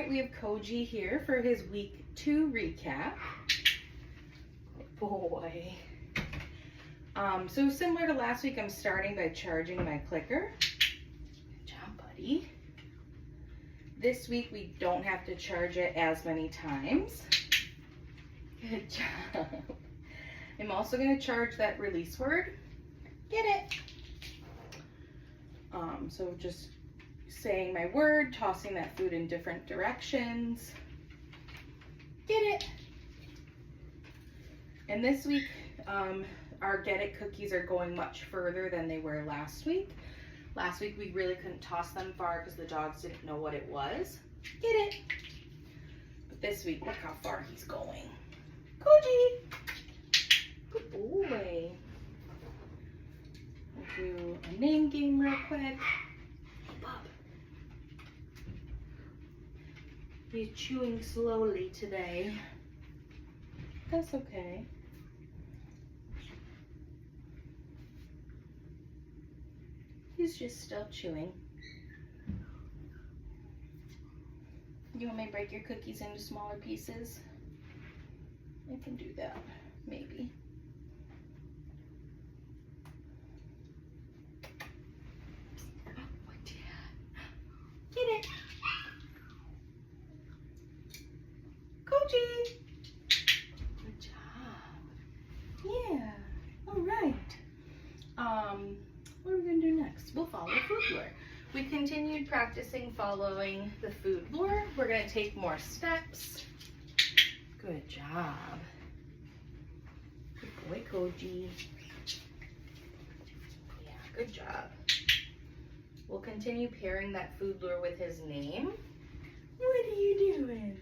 right, we have Koji here for his week 2 recap. Good boy. So similar to last week, I'm starting by charging my clicker. Good job, buddy. This week, we don't have to charge it as many times. Good job. I'm also going to charge that release word. Get it? So just saying my word, tossing that food in different directions. Get it? And this week, our Get It cookies are going much further than they were last week. Last week, we really couldn't toss them far because the dogs didn't know what it was. Get it? But this week, look how far he's going. Koji! Good boy. We'll do a name game real quick. Hey, Bob. He's chewing slowly today. That's okay. He's just still chewing. You want me to break your cookies into smaller pieces? I can do that, maybe. Oh, yeah. Get it. Koji. Good job. Yeah. All right. What are we going to do next? We'll follow food lure. We continued practicing following the food lure. We're going to take more steps. Good job. Good boy, Koji. Yeah, good job. We'll continue pairing that food lure with his name. What are you doing?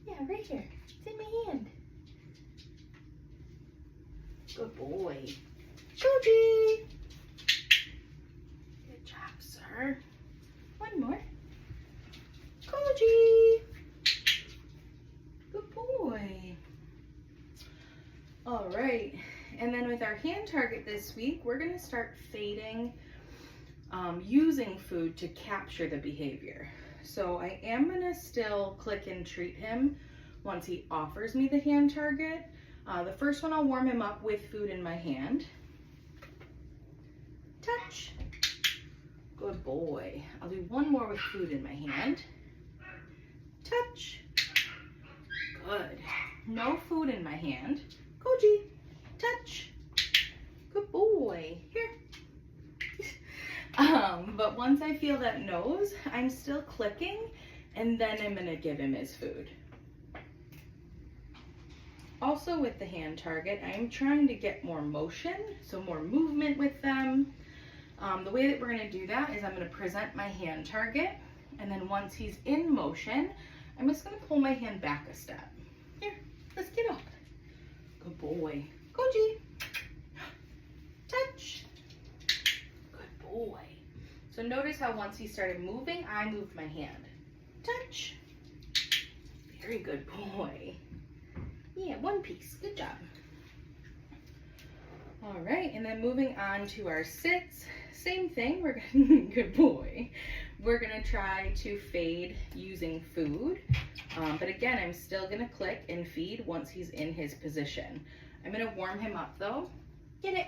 Yeah, right here. It's in my hand. Good boy. Koji! Good job, sir. One more. Koji! Good boy. All right, and then with our hand target this week, we're gonna start fading using food to capture the behavior. So I am gonna still click and treat him once he offers me the hand target. The first one, I'll warm him up with food in my hand. Touch. Good boy. I'll do one more with food in my hand. Touch. Good. No food in my hand. Koji, touch. Good boy. Here. But once I feel that nose, I'm still clicking, and then I'm gonna give him his food. Also with the hand target, I'm trying to get more motion, so more movement with them. The way that we're gonna do that is I'm gonna present my hand target, and then once he's in motion, I'm just gonna pull my hand back a step. Here, let's get up. Good boy. Koji. Touch. Good boy. So notice how once he started moving, I moved my hand. Touch. Very good boy. Yeah, one piece. Good job. All right, and then moving on to our sits. Same thing. We're gonna, good boy. We're gonna try to fade using food. But again, I'm still gonna click and feed once he's in his position. I'm gonna warm him up though. Get it.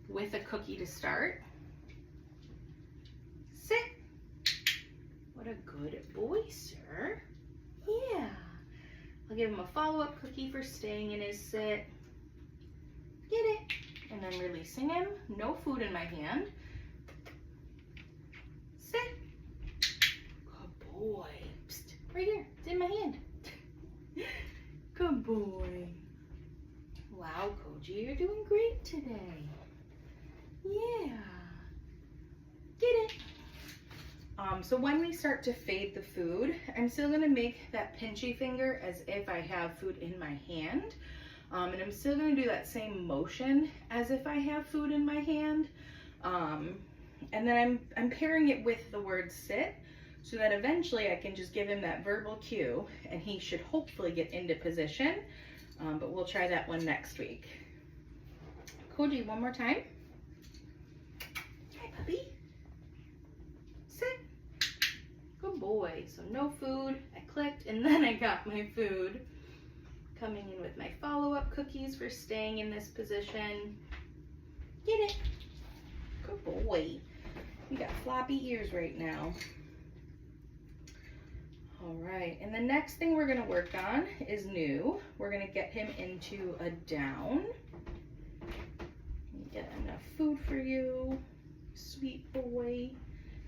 With a cookie to start. Sit. What a good boy, sir. Yeah. I'll give him a follow-up cookie for staying in his sit. Get it. And then releasing him. No food in my hand. Sit. Good boy. Psst. Right here. It's in my hand. Good boy. Wow, Koji, you're doing great today. Yeah. Get it. So when we start to fade the food, I'm still gonna make that pinchy finger as if I have food in my hand. And I'm still gonna do that same motion as if I have food in my hand. And then I'm pairing it with the word sit so that eventually I can just give him that verbal cue and he should hopefully get into position. But we'll try that one next week. Koji, one more time. Hi, puppy. Sit. Good Good boy. So no food. I clicked and then I got my food. Coming in with my follow-up cookies for staying in this position. Get it. Good boy. You got floppy ears right now. All right, and the next thing we're gonna work on is new. We're gonna get him into a down. Get enough food for you, sweet boy.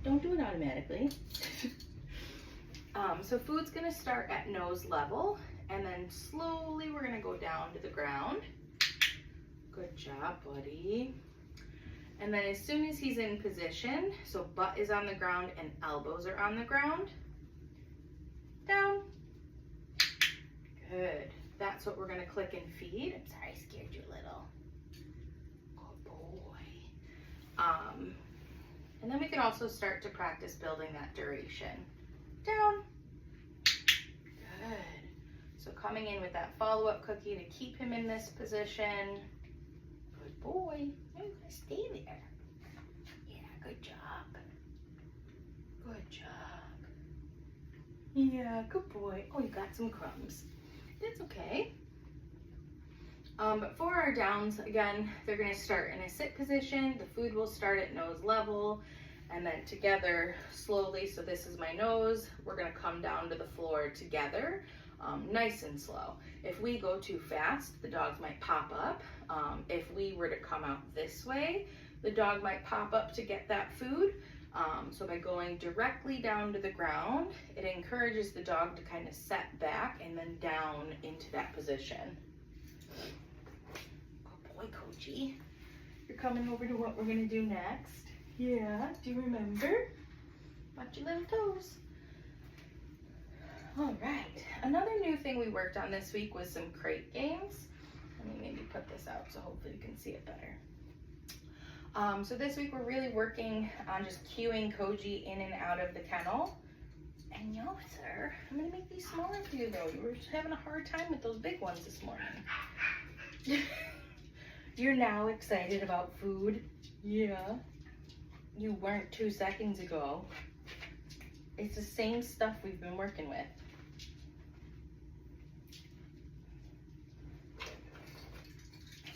Don't do it automatically. So food's gonna start at nose level, and then slowly we're gonna go down to the ground. Good job, buddy. And then as soon as he's in position, so butt is on the ground and elbows are on the ground, down. Good. That's what we're gonna click and feed. I'm sorry, I scared you a little. Good boy. And then we can also start to practice building that duration. Down. Good. So coming in with that follow-up cookie to keep him in this position. Good boy. No, you gotta stay there. Yeah, good job. Good job. Yeah, good boy. Oh, you got some crumbs. That's okay. But for our downs, again, they're gonna start in a sit position. The food will start at nose level, and then together slowly. So this is my nose. We're gonna come down to the floor together, nice and slow. If we go too fast, the dogs might pop up. If we were to come out this way, the dog might pop up to get that food. So by going directly down to the ground, it encourages the dog to kind of set back and then down into that position. Good boy, Koji. You're coming over to what we're gonna do next. Yeah, do you remember? Watch your little toes. All right, another new thing we worked on this week was some crate games. Let me maybe put this out so hopefully you can see it better. So this week we're really working on just cueing Koji in and out of the kennel. And no, sir, I'm gonna make these smaller for you though. You were having a hard time with those big ones this morning. You're now excited about food? Yeah. You weren't 2 seconds ago. It's the same stuff we've been working with.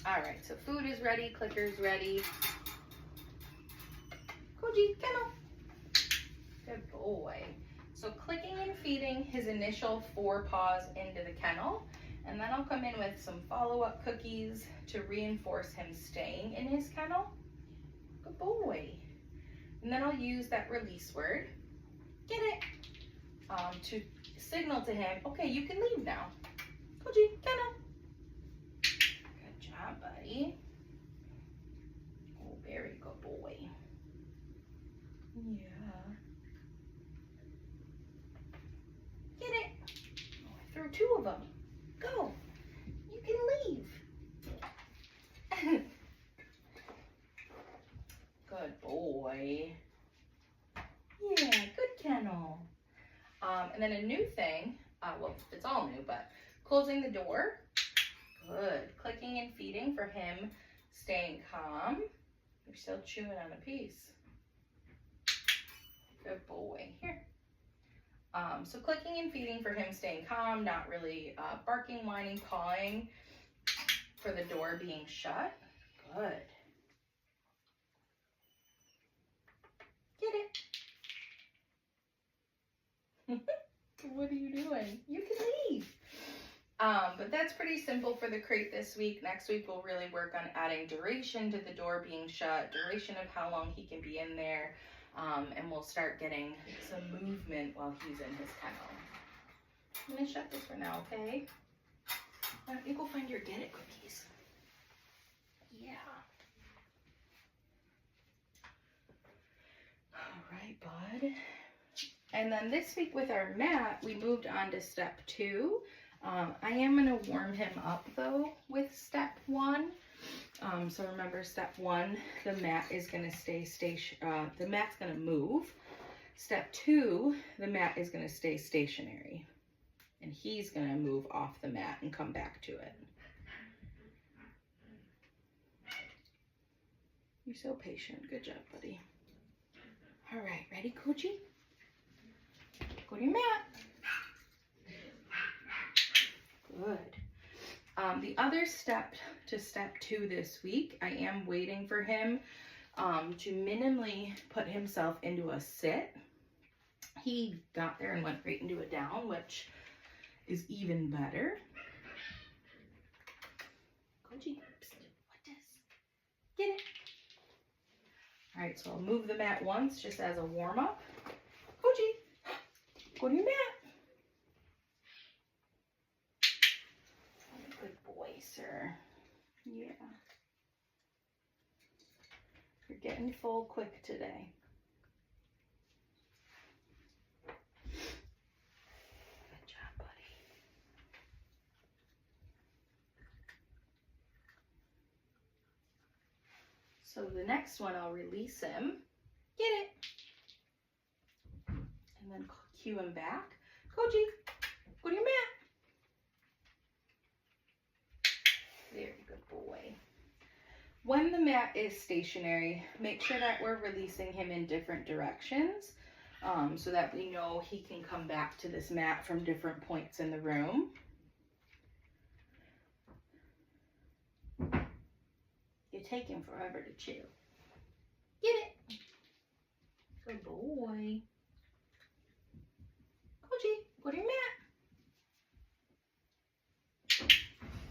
All right, so food is ready, clicker's ready. Koji, kennel. Good boy. So clicking and feeding his initial 4 paws into the kennel, and then I'll come in with some follow-up cookies to reinforce him staying in his kennel. Good boy. And then I'll use that release word, get it, to signal to him, okay, you can leave now. Koji, kennel. Good job, buddy. Oh, very good boy. Yeah. Get it. Oh, I threw 2 of them. Go. You can leave. Good boy. Yeah, good kennel. And then a new thing, well, it's all new, but closing the door. Good. Clicking and feeding for him, staying calm. You're still chewing on a piece. Good boy. Here. So clicking and feeding for him, staying calm, not really barking, whining, pawing for the door being shut. Good. Get it. What are you doing? You can leave. But that's pretty simple for the crate this week. Next week, we'll really work on adding duration to the door being shut, duration of how long he can be in there, and we'll start getting some movement while he's in his kennel. I'm gonna shut this for now, okay? Why don't you go find your get it cookies? Yeah. All right, bud. And then this week with our mat, we moved on to step 2. I am going to warm him up though with step 1. So remember step 1, the mat is going to stay the mat's going to move. Step 2, the mat is going to stay stationary. And he's going to move off the mat and come back to it. You're so patient. Good job, buddy. All right, ready, Koji? Go to your mat. Good. The other step to step 2 this week, I am waiting for him to minimally put himself into a sit. He got there and went right into a down, which is even better. Koji, what this? Get it. All right, so I'll move the mat once just as a warm up. Koji, go to your mat. Good boy, sir. Yeah. You're getting full quick today. Good job, buddy. So the next one, I'll release him. Get it. And then cue him back. Koji, go to your mat. Very good boy. When the mat is stationary, make sure that we're releasing him in different directions so that we know he can come back to this mat from different points in the room. You're taking forever to chew. Get it. Good boy. Koji, go to your mat.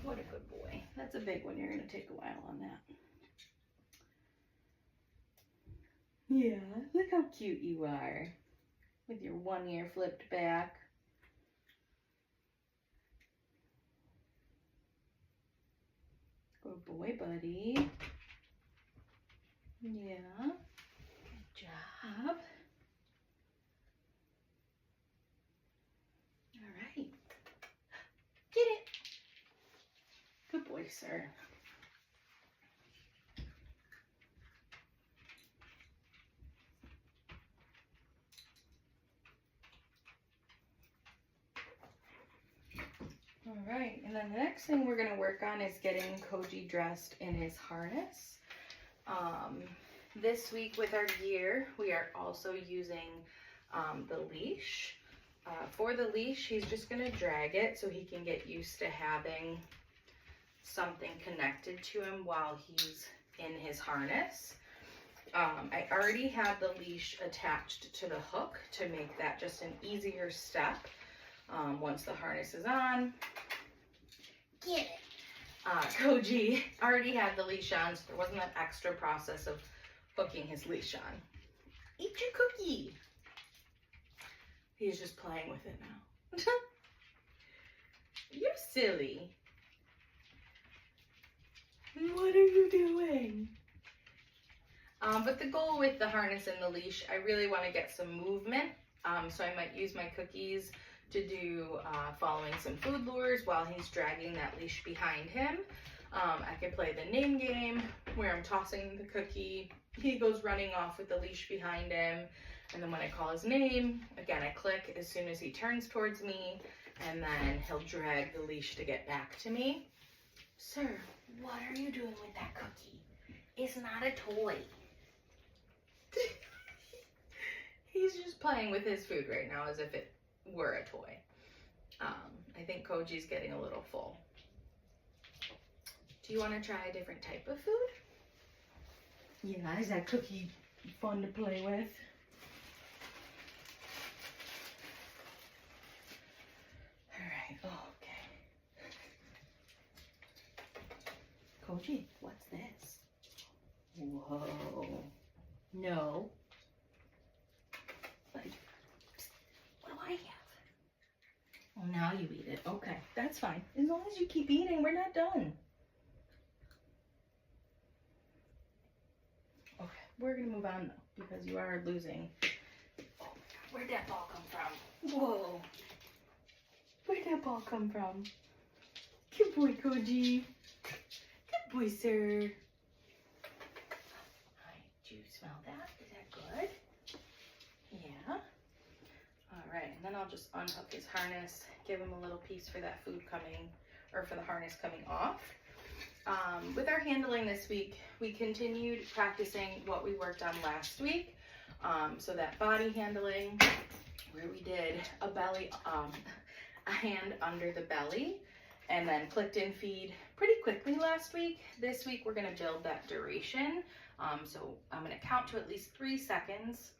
What a good boy. That's a big one. You're going to take a while on that. Yeah, look how cute you are. With your one ear flipped back. Good boy, buddy. Yeah. Good job. All right. Get it. Good boy, sir. All right, and then the next thing we're going to work on is getting Koji dressed in his harness. This week with our gear, we are also using the leash. For the leash, he's just going to drag it so he can get used to having something connected to him while he's in his harness. I already have the leash attached to the hook to make that just an easier step. Once the harness is on, get it. Koji already had the leash on, so there wasn't that extra process of hooking his leash on. Eat your cookie. He's just playing with it now. You're silly. What are you doing? But the goal with the harness and the leash, I really want to get some movement. So I might use my cookies to do following some food lures while he's dragging that leash behind him. I can play the name game where I'm tossing the cookie. He goes running off with the leash behind him. And then when I call his name, again, I click as soon as he turns towards me, and then he'll drag the leash to get back to me. Sir, what are you doing with that cookie? It's not a toy. He's just playing with his food right now as if it were a toy. I think Koji's getting a little full. Do you want to try a different type of food? Yeah, is that cookie fun to play with? Alright, okay. Koji, what's this? Whoa. No. What do I have? Well, now you eat it. Okay, that's fine. As long as you keep eating, we're not done. Okay, we're going to move on, though, because you are losing. Oh, my God, where'd that ball come from? Whoa. Where'd that ball come from? Good boy, Koji. Good boy, sir. Hi, do you smell that? Is that good? Yeah. All right, and then I'll just unhook his harness, give him a little piece for that food coming, or for the harness coming off. With our handling this week, we continued practicing what we worked on last week. So that body handling, where we did a belly, a hand under the belly, and then clicked in feed pretty quickly last week. This week we're gonna build that duration. So I'm gonna count to at least 3 seconds.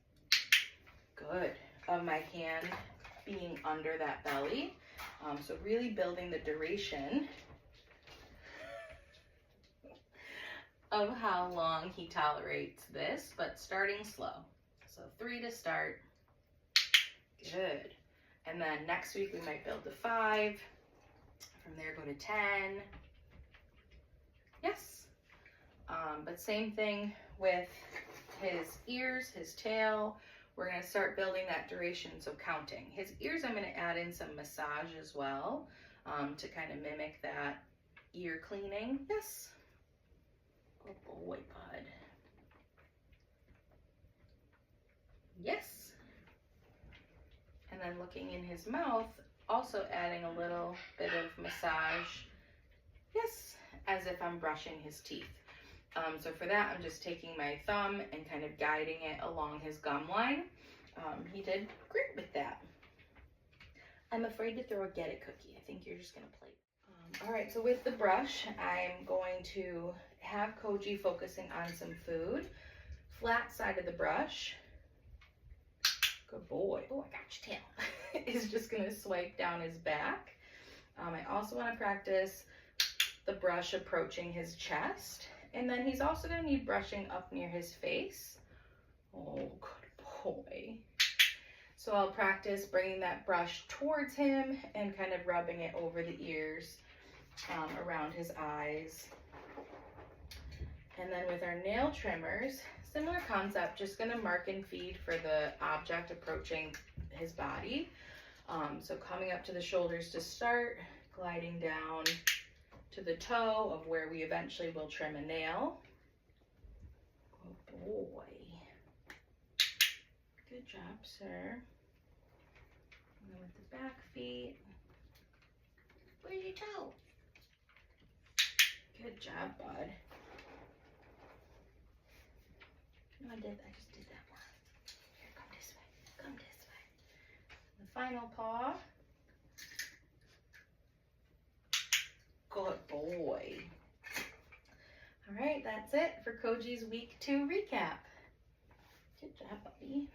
Good. Of my hand being under that belly. So really building the duration of how long he tolerates this, but starting slow. So 3 to start. Good. And then next week we might build to 5. From there go to 10. Yes. But same thing with his ears, his tail. We're going to start building that duration, so counting. His ears, I'm going to add in some massage as well, to kind of mimic that ear cleaning. Yes. Good boy, bud. Yes. And then looking in his mouth, also adding a little bit of massage. Yes, as if I'm brushing his teeth. So for that, I'm just taking my thumb and kind of guiding it along his gum line. He did great with that. I'm afraid to throw a get it cookie. I think you're just gonna play. All right, so with the brush, I'm going to have Koji focusing on some food. Flat side of the brush. Good boy. Oh, I got your tail. Is just gonna swipe down his back. I also want to practice the brush approaching his chest. And then he's also going to need brushing up near his face. Oh, good boy. So I'll practice bringing that brush towards him and kind of rubbing it over the ears, around his eyes. And then with our nail trimmers, similar concept, just going to mark and feed for the object approaching his body. So coming up to the shoulders to start, gliding down to the toe of where we eventually will trim a nail. Good boy. Good job, sir. And then with the back feet. Where's your toe? Good job, bud. No, I just did that one. Here, come this way. Come this way. The final paw. Good boy. All right, that's it for Koji's week 2 recap. Good job, puppy.